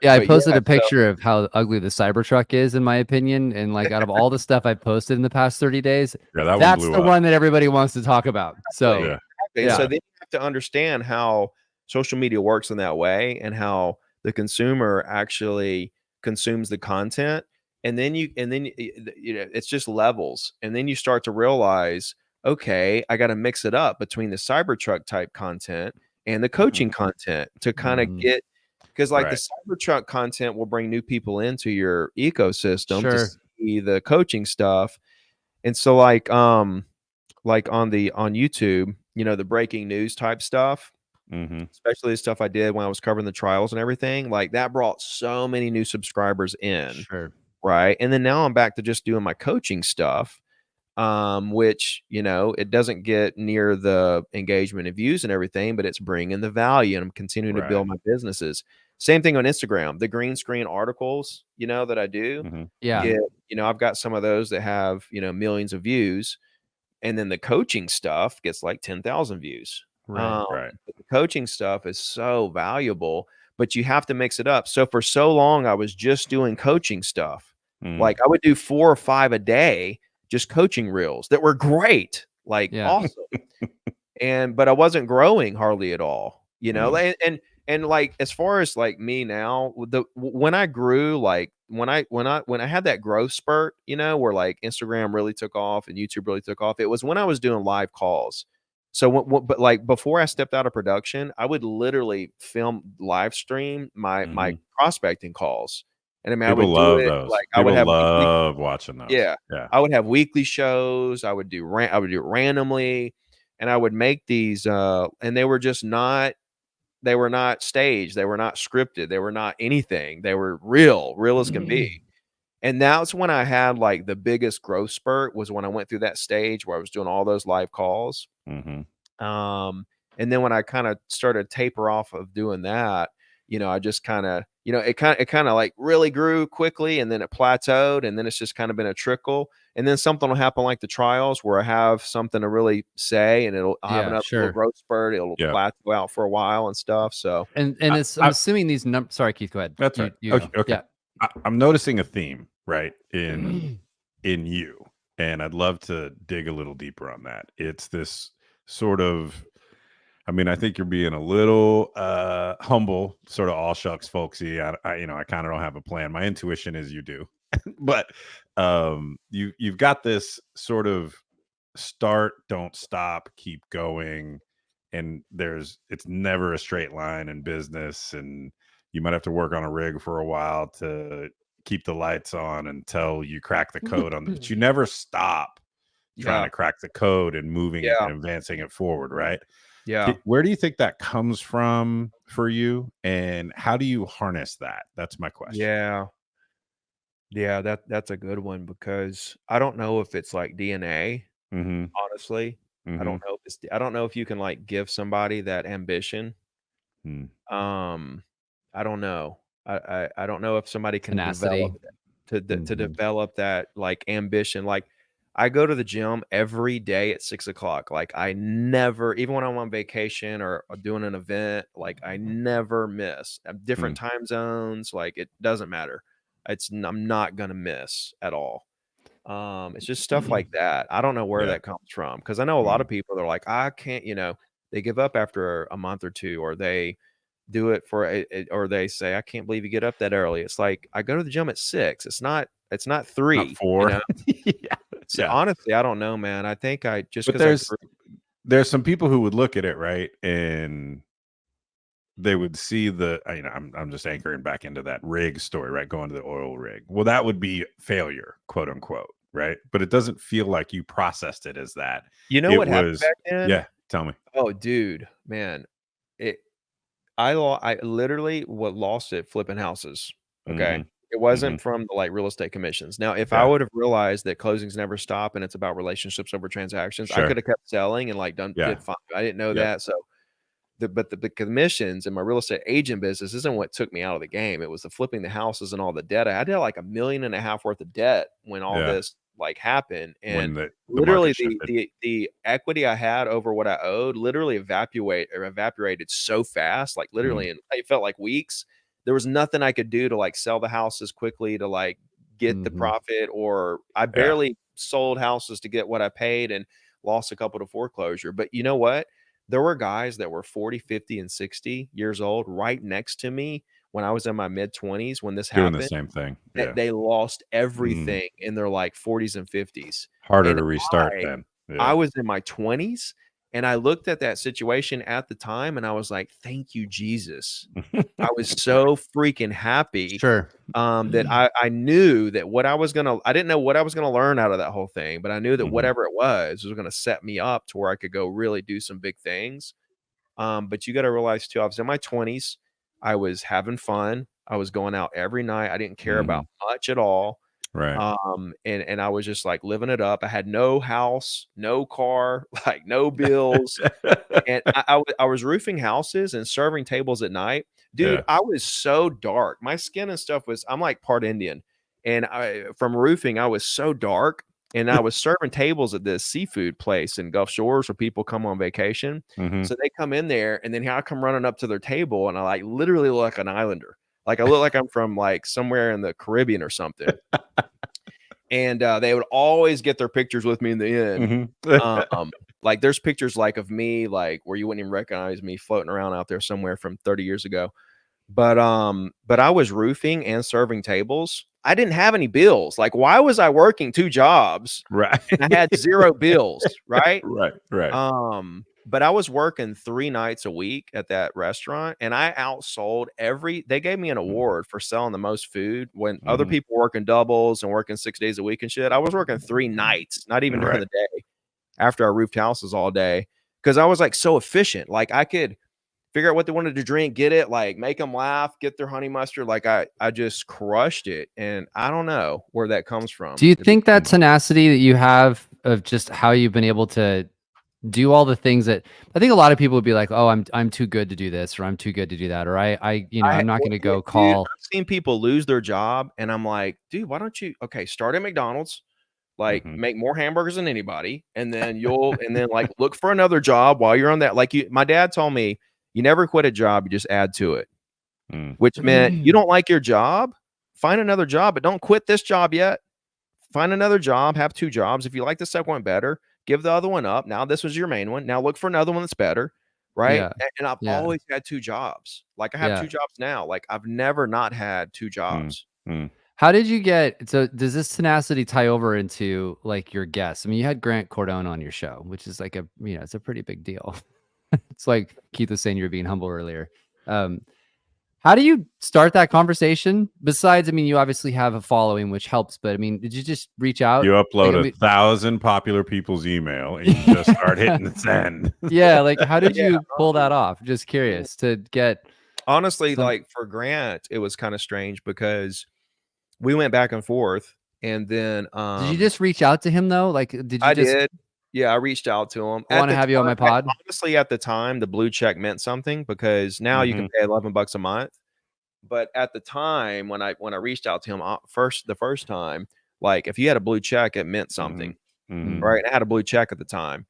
Speaker 1: yeah, I posted a picture of how ugly the Cybertruck is, in my opinion. And like out of all the stuff I've posted in the past 30 days, that's the one that everybody wants to talk about. So
Speaker 3: yeah. So then you have to understand how social media works in that way and how the consumer actually consumes the content. And then you know, it's just levels. And then you start to realize, okay, I got to mix it up between the Cybertruck type content and the coaching content to kind of get, because like the Cybertruck content will bring new people into your ecosystem to see the coaching stuff. And so like on YouTube, you know, the breaking news type stuff, especially the stuff I did when I was covering the trials and everything, like that brought so many new subscribers in. Right. And then now I'm back to just doing my coaching stuff, which, you know, it doesn't get near the engagement and views and everything, but it's bringing the value and I'm continuing to build my businesses. Same thing on Instagram, the green screen articles, you know, that I do. You know, I've got some of those that have, you know, millions of views. And then the coaching stuff gets like 10,000 views. But the coaching stuff is so valuable, but you have to mix it up. So for so long, I was just doing coaching stuff. Like I would do 4 or 5 a day, just coaching reels that were great, like awesome. But I wasn't growing hardly at all, you know? And like, as far as like me now, when I grew, like when I had that growth spurt, you know, where like Instagram really took off and YouTube really took off, it was when I was doing live calls. So, but like before I stepped out of production, I would literally live stream my prospecting calls. And I mean,
Speaker 2: People
Speaker 3: I would
Speaker 2: love
Speaker 3: do it
Speaker 2: those.
Speaker 3: like
Speaker 2: People
Speaker 3: I would have
Speaker 2: love watching those.
Speaker 3: Yeah. I would have weekly shows. I would do it randomly, and I would make these and they were just not staged, they were not scripted, they were not anything. They were real as can be. And that's when I had like the biggest growth spurt, was when I went through that stage where I was doing all those live calls. And then when I kind of started taper off of doing that, you know, I just kind of, you know, it kind of like really grew quickly and then it plateaued and then it's just kind of been a trickle. And then something will happen like the trials where I have something to really say and I'll have another little growth spurt. It'll plateau out for a while and stuff. So,
Speaker 1: and I'm assuming these numbers, sorry, Keith, go ahead.
Speaker 2: That's right. Okay. Yeah. I'm noticing a theme, right, in you. And I'd love to dig a little deeper on that. It's this sort of, I mean, I think you're being a little humble, sort of all shucks folksy. I you know, I kind of don't have a plan. My intuition is you do. But you've got this sort of start, don't stop, keep going. And it's never a straight line in business. And you might have to work on a rig for a while to keep the lights on until you crack the code on it. But you never stop trying to crack the code and moving it and advancing it forward, right? Where do you think that comes from for you, and how do you harness that? That's my question.
Speaker 3: That's a good one, because I don't know if it's like DNA. Honestly, I don't know if I don't know if you can like give somebody that ambition. I don't know. I don't know if somebody can develop to develop that like ambition. Like I go to the gym every day at 6 o'clock. Like I never, even when I'm on vacation or doing an event, like I never miss. Different time zones, like it doesn't matter. I'm not gonna miss at all. It's just stuff like that. I don't know where that comes from because I know a lot of people they're like, I can't, they give up after a month or two, or they do it or they say, I can't believe you get up that early. It's like I go to the gym at 6. It's not 3,
Speaker 2: not 4.
Speaker 3: So honestly, I don't know, man. I think I just
Speaker 2: but there's some people who would look at it, right, and they would see I'm just anchoring back into that rig story, right? Going to the oil rig. Well, that would be failure, quote unquote, right? But it doesn't feel like you processed it as that.
Speaker 3: You know what happened back then?
Speaker 2: Yeah, tell me.
Speaker 3: Oh, dude, man, I literally lost it flipping houses. Okay. It wasn't from the real estate commissions. Now, if I would have realized that closings never stop and it's about relationships over transactions, I could have kept selling and did fine. I didn't know that. So the commissions in my real estate agent business isn't what took me out of the game. It was the flipping the houses and all the debt. I had like $1.5 million worth of debt when all this happened. And literally the equity I had over what I owed literally evaporated so fast, like literally, and it felt like weeks. There was nothing I could do to sell the houses quickly to get the profit, or I barely sold houses to get what I paid and lost a couple to foreclosure. But you know what? There were guys that were 40, 50, and 60 years old right next to me when I was in my mid-20s when this happened.
Speaker 2: Doing the same thing.
Speaker 3: They lost everything in their 40s and 50s.
Speaker 2: Harder to restart then.
Speaker 3: I was in my 20s, and I looked at that situation at the time, and I was like, thank you, Jesus. I was so freaking happy.
Speaker 1: Sure.
Speaker 3: That I knew that I didn't know what I was going to learn out of that whole thing, but I knew that whatever it was going to set me up to where I could go really do some big things. But you got to realize too, I was in my 20s. I was having fun. I was going out every night. I didn't care about much at all.
Speaker 2: Right.
Speaker 3: And I was just living it up. I had no house, no car, no bills. And I was roofing houses and serving tables at night. Dude, I was so dark. My skin and stuff I'm like part Indian. And from roofing, I was so dark. And I was serving tables at this seafood place in Gulf Shores where people come on vacation. So they come in there, and then here I come running up to their table, and I literally look like an islander. I look like I'm from somewhere in the Caribbean or something. And they would always get their pictures with me in the end. There's pictures of me where you wouldn't even recognize me floating around out there somewhere from 30 years ago. But I was roofing and serving tables. I didn't have any bills. Why was I working 2 jobs?
Speaker 2: Right.
Speaker 3: And I had 0 bills, right?
Speaker 2: Right.
Speaker 3: But I was working 3 nights a week at that restaurant, and I outsold they gave me an award for selling the most food when other people were working doubles and working 6 days a week and shit. I was working 3 nights, not even during the day, after I roofed houses all day, because I was so efficient. I could figure out what they wanted to drink, get it, make them laugh, get their honey mustard. I just crushed it. And I don't know where that comes from.
Speaker 1: Do you think that tenacity that you have of just how you've been able to do all the things that I think a lot of people would be like, oh, I'm too good to do this, or I'm too good to do that, or I'm not going to go call.
Speaker 3: I've seen people lose their job, and I'm like, dude, why don't you start at McDonald's, make more hamburgers than anybody, and then look for another job while you're on that. My dad told me, you never quit a job, you just add to it, which meant you don't like your job, find another job, but don't quit this job yet. Find another job, have 2 jobs. If you like the second one better, give the other one up. Now this was your main one. Now look for another one that's better, right?
Speaker 1: Yeah.
Speaker 3: And I've always had 2 jobs. I have 2 jobs now. I've never not had 2 jobs.
Speaker 1: How did you get? So does this tenacity tie over into your guests? I mean, you had Grant Cardone on your show, which is it's a pretty big deal. It's like Keith was saying, you were being humble earlier. How do you start that conversation? Besides, I mean, you obviously have a following, which helps, but I mean, did you just reach out?
Speaker 2: You upload 1,000 popular people's email and you just start hitting the send.
Speaker 1: Yeah. How did you pull that off? Just curious to get.
Speaker 3: Honestly, for Grant, it was kind of strange because we went back and forth, and then
Speaker 1: did you just reach out to him though? I
Speaker 3: did. Yeah, I reached out to him.
Speaker 1: I want to have you on my pod.
Speaker 3: Honestly, at the time, the blue check meant something because now you can pay $11 a month. But at the time, when I reached out to him the first time, if you had a blue check, it meant something. right? And I had a blue check at the time.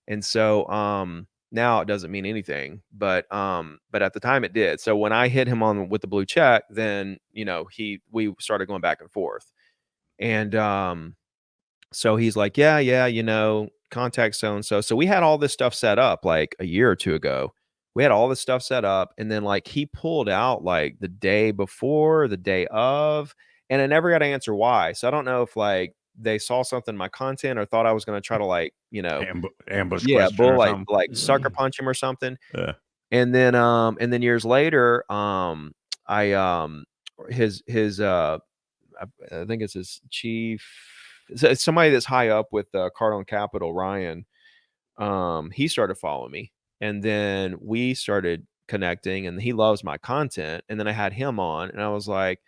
Speaker 3: And so now it doesn't mean anything, but at the time it did. So when I hit him on with the blue check, then we started going back and forth. And so he's like, yeah, contact so and so. So we had all this stuff set up like a year or two ago. We had all this stuff set up, and then like he pulled out like the day before, the day of, and I never got to answer why. So I don't know if like they saw something in my content or thought I was going to try to like,
Speaker 2: ambush
Speaker 3: yeah,
Speaker 2: question or something.
Speaker 3: like sucker punch him or something.
Speaker 2: Yeah.
Speaker 3: And then years later, I I think it's his chief, it's somebody that's high up with Cardinal Capital, Ryan. He started following me, and then we started connecting, and he loves my content. And then I had him on, and I was like,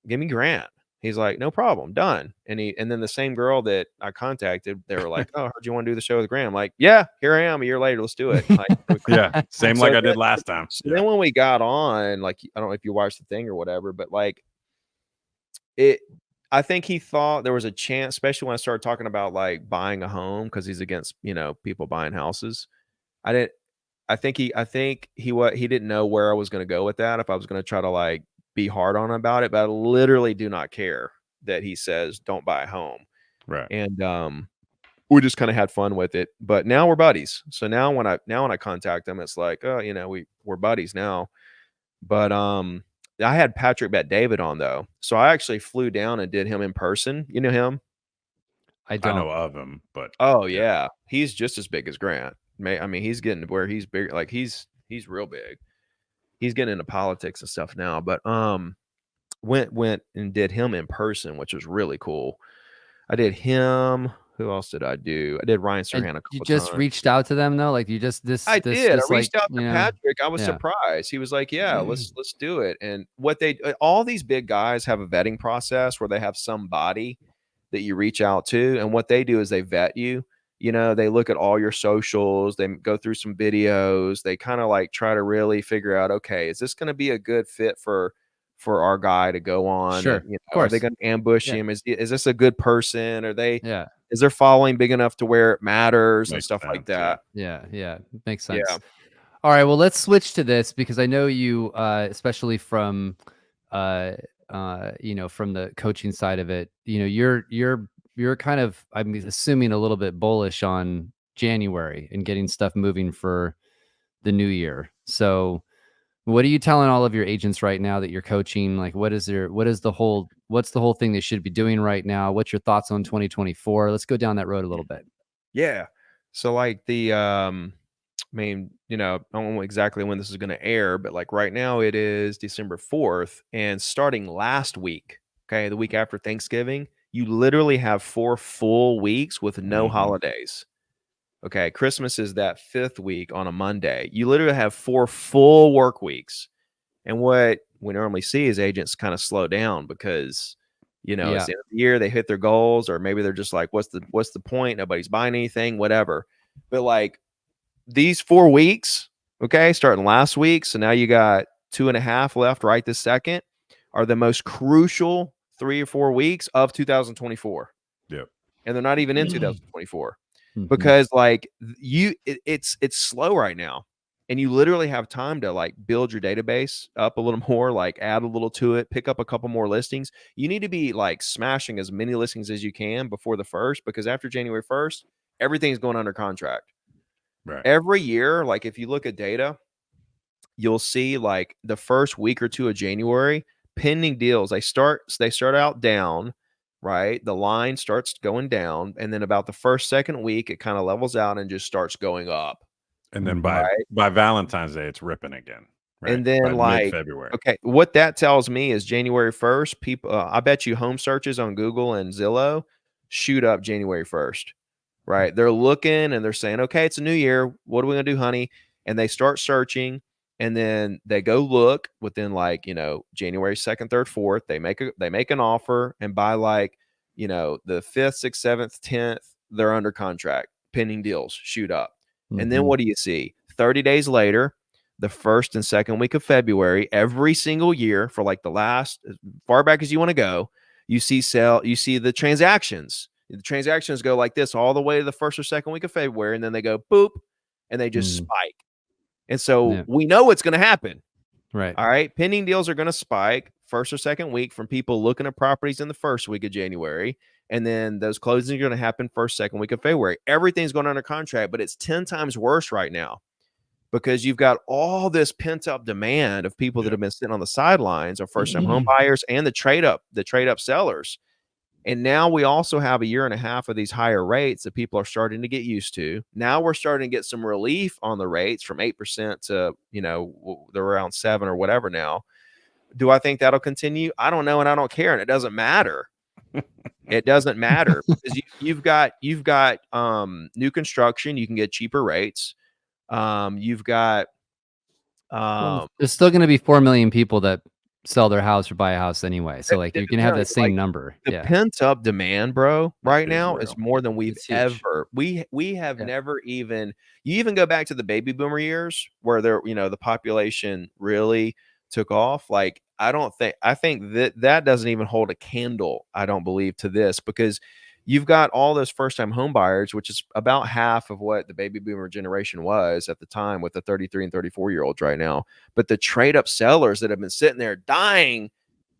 Speaker 3: "Give me Grant." He's like, "No problem, done." And then the same girl that I contacted, they were like, "Oh, I heard you want to do the show with Grant." I'm like, "Yeah, here I am. A year later, let's do it." Like,
Speaker 2: yeah, same
Speaker 3: so
Speaker 2: like I did last time.
Speaker 3: So then when we got on, like, I don't know if you watched the thing or whatever, but like I think he thought there was a chance, especially when I started talking about like buying a home, because he's against people buying houses. I think he didn't know where I was going to go with that, if I was going to try to like be hard on him about it. But I literally do not care that he says don't buy a home,
Speaker 2: right?
Speaker 3: And we just kind of had fun with it. But now we're buddies. So now when I contact him, it's like, oh, we're buddies now. But I had Patrick Bet David on though, so I actually flew down and did him in person. You know him?
Speaker 1: I don't.
Speaker 2: I know of him, but
Speaker 3: oh yeah, he's just as big as Grant. I mean, he's getting to where he's big. Like he's real big. He's getting into politics and stuff now. But went and did him in person, which was really cool. I did him. Who else did I do? I did Ryan Serhant a couple
Speaker 1: You just
Speaker 3: times.
Speaker 1: reached out to them though, like you just
Speaker 3: I did. I reached
Speaker 1: like,
Speaker 3: out to Patrick. I was surprised. He was like, "Yeah, let's do it." And all these big guys have a vetting process where they have somebody that you reach out to, and what they do is they vet you. They look at all your socials, they go through some videos, they kind of like try to really figure out, okay, is this going to be a good fit for our guy to go on?
Speaker 1: Sure.
Speaker 3: And,
Speaker 1: of course.
Speaker 3: Are they going to ambush him? Is this a good person? Are they?
Speaker 1: Yeah.
Speaker 3: Is their following big enough to where it matters and stuff like that?
Speaker 1: Yeah. Makes sense.
Speaker 3: Yeah.
Speaker 1: All right. Well, let's switch to this because I know you, especially from, from the coaching side of it, you're kind of, I'm assuming, a little bit bullish on January and getting stuff moving for the new year. So what are you telling all of your agents right now that you're coaching? Like, what's the whole thing they should be doing right now? What's your thoughts on 2024? Let's go down that road a little bit.
Speaker 3: Yeah. So like I don't know exactly when this is going to air, but like right now it is December 4th, and starting last week, okay, the week after Thanksgiving, you literally have 4 full weeks with no holidays. Okay, Christmas is that 5th week on a Monday. You literally have 4 full work weeks. And what we normally see is agents kind of slow down because, it's the end of the year, they hit their goals, or maybe they're just like, what's the point? Nobody's buying anything, whatever. But like these 4 weeks, okay, starting last week, so now you got 2.5 left right this second, are the most crucial 3 or 4 weeks of 2024.
Speaker 2: Yep.
Speaker 3: And they're not even in 2024. Because like it's slow right now, and you literally have time to like build your database up a little more, like add a little to it, pick up a couple more listings. You need to be like smashing as many listings as you can before the 1st, because after January 1st, everything's going under contract.
Speaker 2: Right.
Speaker 3: Every year, like if you look at data, you'll see like the first week or 2 of January, pending deals, they start out down. Right. The line starts going down, and then about the first, second week, it kind of levels out and just starts going up.
Speaker 2: And then by Valentine's Day, it's ripping again. Right?
Speaker 3: And then
Speaker 2: by mid-February.
Speaker 3: Okay, what that tells me is January 1st, people, I bet you home searches on Google and Zillow shoot up January 1st. Right. They're looking and they're saying, okay, it's a new year. What are we going to do, honey? And they start searching. And then they go look within like, January 2nd, 3rd, 4th, they make an offer, and by like, the 5th, 6th, 7th, 10th, they're under contract, pending deals shoot up. And then what do you see? 30 days later, the 1st and 2nd week of February, every single year for like the last, as far back as you want to go, you see the transactions. The transactions go like this all the way to the first or second week of February, and then they go boop, and they just spike. And so we know what's going to happen.
Speaker 1: Right.
Speaker 3: All right. Pending deals are going to spike first or second week from people looking at properties in the first week of January. And then those closings are going to happen first, second week of February. Everything's going under contract, but it's 10 times worse right now because you've got all this pent up demand of people that have been sitting on the sidelines of first time home buyers and the trade up sellers. And now we also have a year and a half of these higher rates that people are starting to get used to. Now we're starting to get some relief on the rates from 8% to, they're around 7 or whatever now. Do I think that'll continue? I don't know. And I don't care. And it doesn't matter. It doesn't matter because you've got new construction. You can get cheaper rates. You've got,
Speaker 1: there's still going to be 4 million people that sell their house or buy a house anyway. So like you can have that same number.
Speaker 3: The pent up demand, bro, right now is more than we've ever. We have never even. You even go back to the baby boomer years where the population really took off. Like I think that doesn't even hold a candle. I don't believe to this because you've got all those first time home buyers, which is about half of what the baby boomer generation was at the time with the 33 and 34-year-olds right now. But the trade up sellers that have been sitting there dying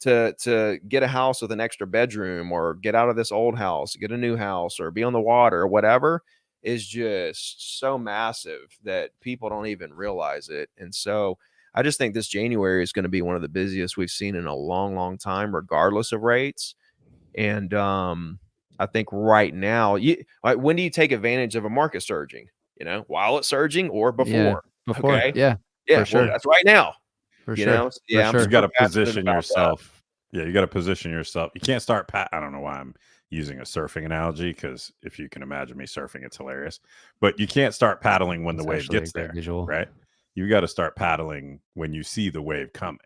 Speaker 3: to get a house with an extra bedroom or get out of this old house, get a new house or be on the water or whatever is just so massive that people don't even realize it. And so I just think this January is going to be one of the busiest we've seen in a long, long time, regardless of rates. And, I think right now, when do you take advantage of a market surging? While it's surging or before? Okay?
Speaker 1: Yeah.
Speaker 3: Yeah.
Speaker 1: For sure.
Speaker 3: Well, that's right now.
Speaker 1: For sure.
Speaker 3: Yeah.
Speaker 1: For sure.
Speaker 2: You got to position yourself. Yeah. You got to position yourself. You can't start I don't know why I'm using a surfing analogy because if you can imagine me surfing, it's hilarious. But you can't start paddling when the wave gets there. Visual. Right. You got to start paddling when you see the wave coming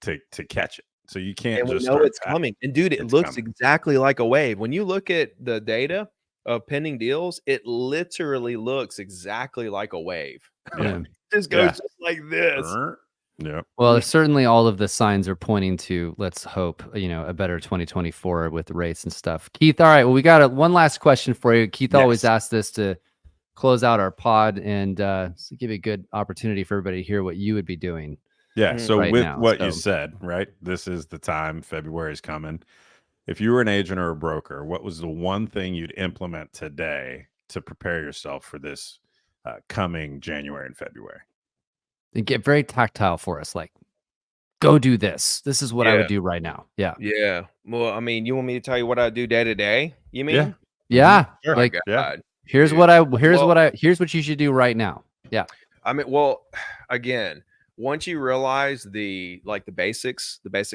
Speaker 2: to catch it. So you can't just
Speaker 3: know it's coming. And dude, it looks exactly like a wave. When you look at the data of pending deals, it literally looks exactly like a wave.
Speaker 1: Yeah.
Speaker 3: It just goes just like this.
Speaker 2: Yeah.
Speaker 1: Well, certainly all of the signs are pointing to, let's hope, a better 2024 with the rates and stuff. Keith, all right. Well, we got one last question for you. Keith always asks this to close out our pod and give you a good opportunity for everybody to hear what you would be doing.
Speaker 2: Yeah. So with what you said, right? This is the time. February is coming. If you were an agent or a broker, what was the one thing you'd implement today to prepare yourself for this coming January and February?
Speaker 1: And get very tactile for us. Like, go do this. This is what I would do right now. Yeah.
Speaker 3: Yeah. Well, I mean, you want me to tell you what I do day to day? You mean?
Speaker 2: Yeah.
Speaker 1: Yeah.
Speaker 2: Sure.
Speaker 1: Like,
Speaker 3: here's
Speaker 1: what you should do right now. Yeah.
Speaker 3: I mean, well, again, once you realize the basic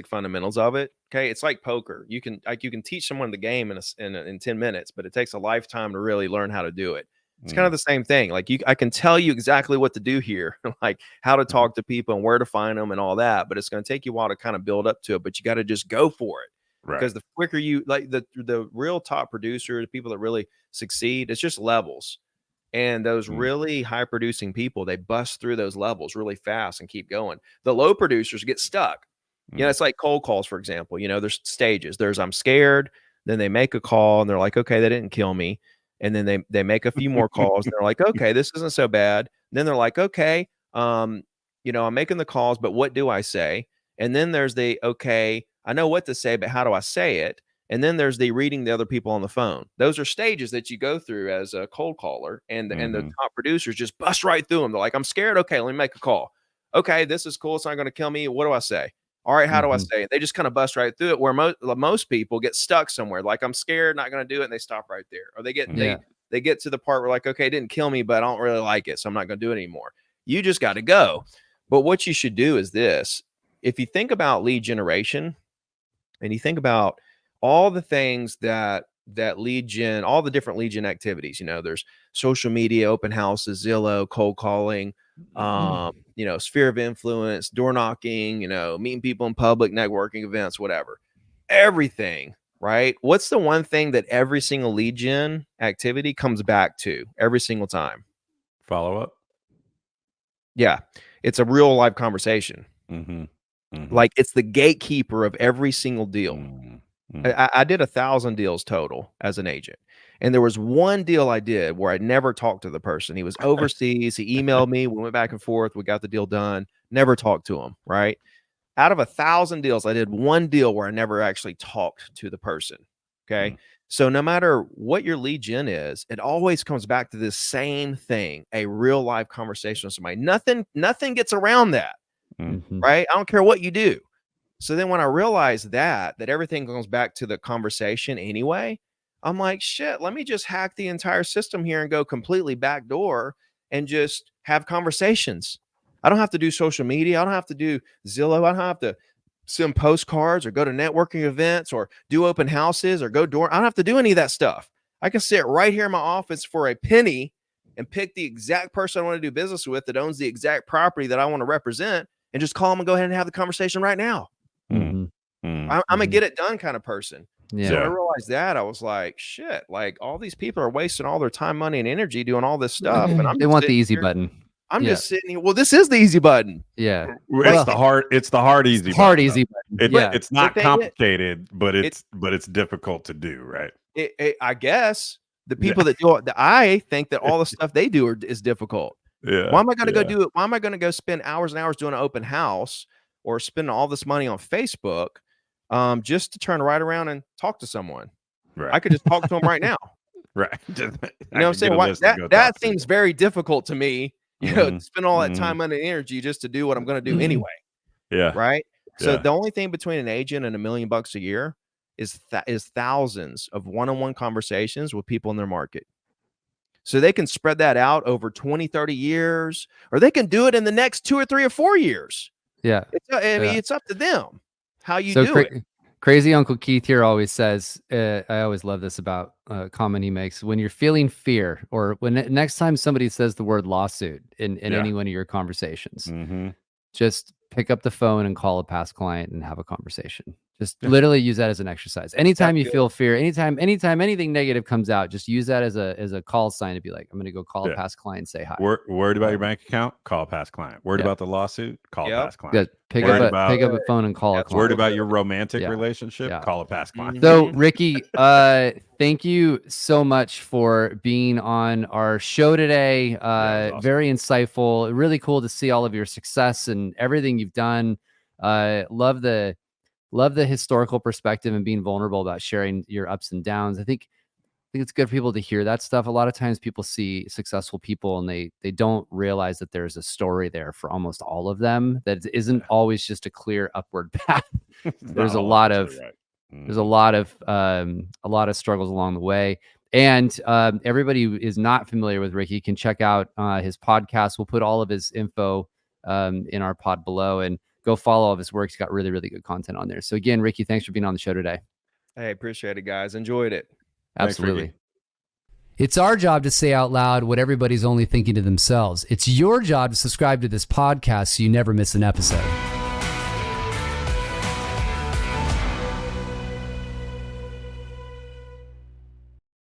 Speaker 3: fundamentals of it, okay, it's like poker. You can teach someone the game in 10 minutes, but it takes a lifetime to really learn how to do it. It's kind of the same thing. Like I can tell you exactly what to do here, like how to talk to people and where to find them and all that, but it's going to take you a while to kind of build up to it, but you got to just go for it. Right. Because the quicker you like the real top producers, people that really succeed, it's just levels. And those really high producing people, they bust through those levels really fast and keep going. The low producers get stuck. It's like cold calls, for example. There's stages. There's I'm scared. Then they make a call and they're like, okay, they didn't kill me. And then they make a few more calls. And they're like, okay, this isn't so bad. And then they're like, okay, I'm making the calls, but what do I say? And then there's the, okay, I know what to say, but how do I say it? And then there's the reading the other people on the phone. Those are stages that you go through as a cold caller, and the top producers just bust right through them. They're like, I'm scared. Okay, let me make a call. Okay, this is cool. It's not going to kill me. What do I say? All right, how do I say it? They just kind of bust right through it, where most people get stuck somewhere. Like, I'm scared, not going to do it, and they stop right there. Or they get they get to the part where like, okay, it didn't kill me, but I don't really like it, so I'm not going to do it anymore. You just got to go. But what you should do is this. If you think about lead generation and you think about all the things that lead gen, all the different lead gen activities, there's social media, open houses, Zillow, cold calling, sphere of influence, door knocking, meeting people in public, networking events, whatever, everything, right? What's the one thing that every single lead gen activity comes back to every single time?
Speaker 2: Follow up.
Speaker 3: Yeah. It's a real live conversation. Like it's the gatekeeper of every single deal. I did 1,000 deals total as an agent. And there was one deal I did where I never talked to the person. He was overseas. He emailed me. We went back and forth. We got the deal done. Never talked to him, right? Out of 1,000 deals, I did one deal where I never actually talked to the person. Okay. So no matter what your lead gen is, it always comes back to this same thing, a real life conversation with somebody. Nothing gets around that, right? I don't care what you do. So then when I realized that everything goes back to the conversation anyway, I'm like, shit, let me just hack the entire system here and go completely backdoor and just have conversations. I don't have to do social media. I don't have to do Zillow. I don't have to send postcards or go to networking events or do open houses or go door. I don't have to do any of that stuff. I can sit right here in my office for a penny and pick the exact person I want to do business with that owns the exact property that I want to represent and just call them and go ahead and have the conversation right now. I'm a get it done kind of person. So when I realized that, I was like, shit, like all these people are wasting all their time, money, and energy doing all this stuff. And
Speaker 1: they want the easy button.
Speaker 3: I'm just sitting here. Well, this is the easy button.
Speaker 1: Yeah.
Speaker 2: It's the hard easy
Speaker 1: button.
Speaker 2: Easy button. It's not complicated, but it's difficult to do, right?
Speaker 3: I guess the people that do it, I think that all the stuff they do is difficult.
Speaker 2: Yeah.
Speaker 3: Why am I going to go do it? Why am I going to go spend hours and hours doing an open house or spending all this money on Facebook just to turn right around and talk to someone? Right. I could just talk to them right now.
Speaker 2: Right.
Speaker 3: You know what I'm saying? That seems very difficult to me. You know, spend all that time, money, and energy just to do what I'm going to do anyway.
Speaker 2: Yeah.
Speaker 3: Right. So the only thing between an agent and $1 million a year is thousands of one-on-one conversations with people in their market. So they can spread that out over 20, 30 years, or they can do it in the next 2 or 3 or 4 years.
Speaker 1: Yeah.
Speaker 3: It's up to them how you do it.
Speaker 1: Crazy Uncle Keith here always says, I always love this about a comment he makes. When you're feeling fear, or when next time somebody says the word lawsuit in any one of your conversations, just pick up the phone and call a past client and have a conversation. Just literally use that as an exercise. Anytime you feel fear, anytime anything negative comes out, just use that as a call sign to be like, I'm going to go call a past client and say hi.
Speaker 2: Worried about your bank account? Call a past client. Worried about the lawsuit? Call a past client.
Speaker 1: Pick up a phone and call a client.
Speaker 2: Worried about your romantic relationship? Call a past client.
Speaker 1: So Ricky, thank you so much for being on our show today. Awesome. Very insightful. Really cool to see all of your success and everything you've done. Love the historical perspective and being vulnerable about sharing your ups and downs. I think it's good for people to hear that stuff. A lot of times people see successful people and they don't realize that there's a story there for almost all of them that isn't always just a clear upward path. There's a lot of struggles along the way. And everybody who is not familiar with Ricky can check out his podcast. We'll put all of his info in our pod below, and go follow all of his work. He's got really, really good content on there. So again, Ricky, thanks for being on the show today.
Speaker 3: Hey, appreciate it, guys. Enjoyed it.
Speaker 1: Absolutely.
Speaker 2: Thanks,
Speaker 4: it's our job to say out loud what everybody's only thinking to themselves. It's your job to subscribe to this podcast so you never miss an episode.